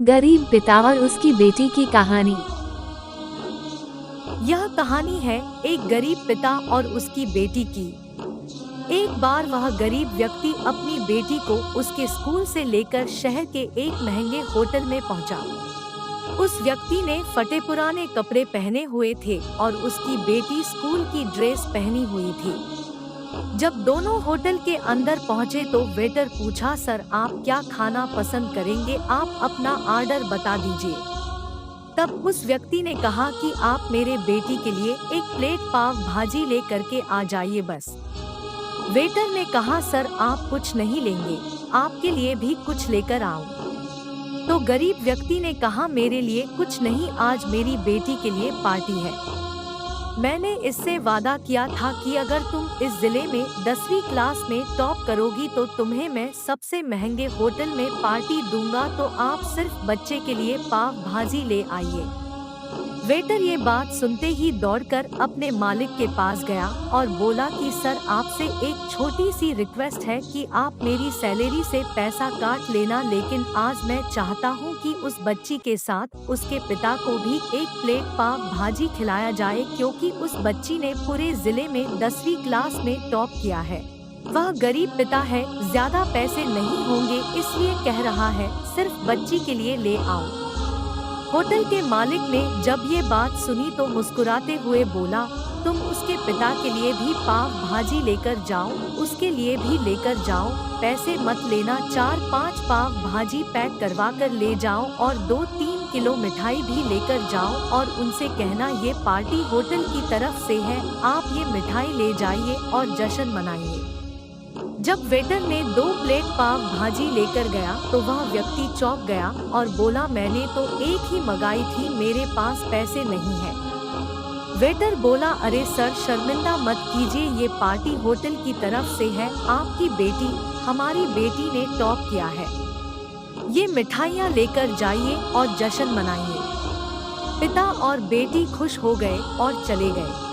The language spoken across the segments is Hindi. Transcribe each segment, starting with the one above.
गरीब पिता और उसकी बेटी की कहानी। यह कहानी है एक गरीब पिता और उसकी बेटी की। एक बार वह गरीब व्यक्ति अपनी बेटी को उसके स्कूल से लेकर शहर के एक महंगे होटल में पहुंचा। उस व्यक्ति ने फटे पुराने कपड़े पहने हुए थे और उसकी बेटी स्कूल की ड्रेस पहनी हुई थी। जब दोनों होटल के अंदर पहुंचे तो वेटर पूछा, सर आप क्या खाना पसंद करेंगे, आप अपना ऑर्डर बता दीजिए। तब उस व्यक्ति ने कहा कि आप मेरे बेटी के लिए एक प्लेट पाव भाजी ले करके आ जाइए बस। वेटर ने कहा, सर आप कुछ नहीं लेंगे, आपके लिए भी कुछ लेकर आओ। तो गरीब व्यक्ति ने कहा, मेरे लिए कुछ नहीं, आज मेरी बेटी के लिए पार्टी है। मैंने इससे वादा किया था कि अगर तुम इस जिले में 10वीं क्लास में टॉप करोगी तो तुम्हें मैं सबसे महंगे होटल में पार्टी दूंगा, तो आप सिर्फ बच्चे के लिए पाव भाजी ले आइए। वेटर ये बात सुनते ही दौड़कर अपने मालिक के पास गया और बोला कि सर आपसे एक छोटी सी रिक्वेस्ट है कि आप मेरी सैलरी से पैसा काट लेना, लेकिन आज मैं चाहता हूं कि उस बच्ची के साथ उसके पिता को भी एक प्लेट पाव भाजी खिलाया जाए, क्योंकि उस बच्ची ने पूरे जिले में 10वीं क्लास में टॉप किया है। वह गरीब पिता है, ज्यादा पैसे नहीं होंगे, इसलिए कह रहा है सिर्फ बच्ची के लिए ले आओ। होटल के मालिक ने जब ये बात सुनी तो मुस्कुराते हुए बोला, तुम उसके पिता के लिए भी पाव भाजी लेकर जाओ, उसके लिए भी लेकर जाओ, पैसे मत लेना, 4-5 पाव भाजी पैक करवा कर ले जाओ और 2-3 किलो मिठाई भी लेकर जाओ और उनसे कहना ये पार्टी होटल की तरफ से है, आप ये मिठाई ले जाइए और जश्न मनाइए। जब वेटर ने 2 प्लेट पाव भाजी लेकर गया तो वह व्यक्ति चौंक गया और बोला, मैंने तो एक ही मंगाई थी, मेरे पास पैसे नहीं है। वेटर बोला, अरे सर शर्मिंदा मत कीजिए, ये पार्टी होटल की तरफ से है, आपकी बेटी, हमारी बेटी ने टॉप किया है, ये मिठाइयाँ लेकर जाइए और जश्न मनाइए। पिता और बेटी खुश हो गए और चले गए।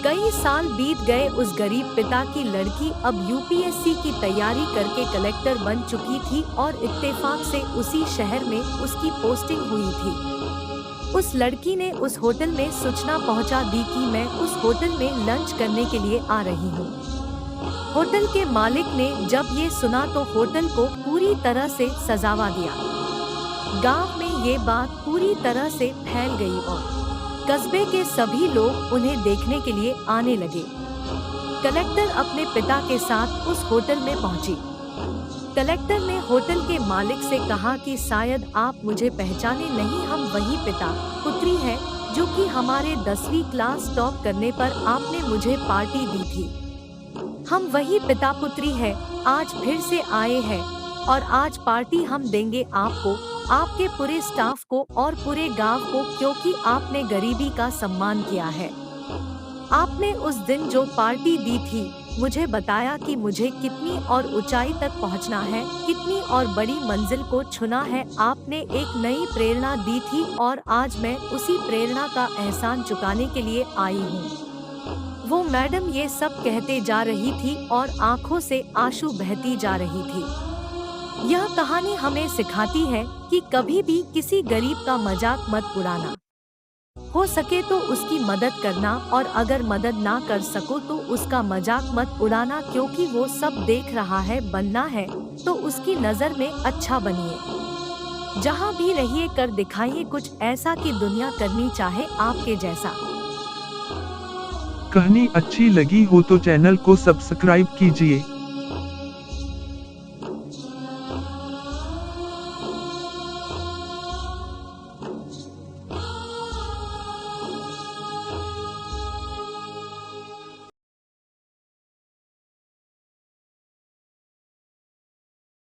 कई साल बीत गए, उस गरीब पिता की लड़की अब यूपीएससी की तैयारी करके कलेक्टर बन चुकी थी और इत्तेफाक से उसी शहर में उसकी पोस्टिंग हुई थी। उस लड़की ने उस होटल में सूचना पहुंचा दी कि मैं उस होटल में लंच करने के लिए आ रही हूं। होटल के मालिक ने जब ये सुना तो होटल को पूरी तरह से सजावा दिया। गांव में ये बात पूरी तरह से फैल गई और कस्बे के सभी लोग उन्हें देखने के लिए आने लगे। कलेक्टर अपने पिता के साथ उस होटल में पहुंची। कलेक्टर ने होटल के मालिक से कहा कि शायद आप मुझे पहचाने नहीं, हम वही पिता पुत्री हैं जो कि हमारे 10वीं क्लास टॉप करने पर आपने मुझे पार्टी दी थी। हम वही पिता पुत्री हैं, आज फिर से आए हैं और आज पार्टी हम देंगे आपको, आपके पूरे स्टाफ को और पूरे गांव को, क्योंकि आपने गरीबी का सम्मान किया है। आपने उस दिन जो पार्टी दी थी, मुझे बताया कि मुझे कितनी और ऊंचाई तक पहुंचना है, कितनी और बड़ी मंजिल को छूना है। आपने एक नई प्रेरणा दी थी और आज मैं उसी प्रेरणा का एहसान चुकाने के लिए आई हूँ। वो मैडम ये सब कहते जा रही थी और आंखों से आंसू बहती जा रही थी। यह कहानी हमें सिखाती है कि कभी भी किसी गरीब का मजाक मत उड़ाना, हो सके तो उसकी मदद करना और अगर मदद ना कर सको तो उसका मजाक मत उड़ाना, क्योंकि वो सब देख रहा है। बनना है तो उसकी नजर में अच्छा बनिए। जहाँ भी रहिए कर दिखाइए कुछ ऐसा कि दुनिया करनी चाहे आपके जैसा। कहानी अच्छी लगी हो तो चैनल को सब्सक्राइब कीजिए।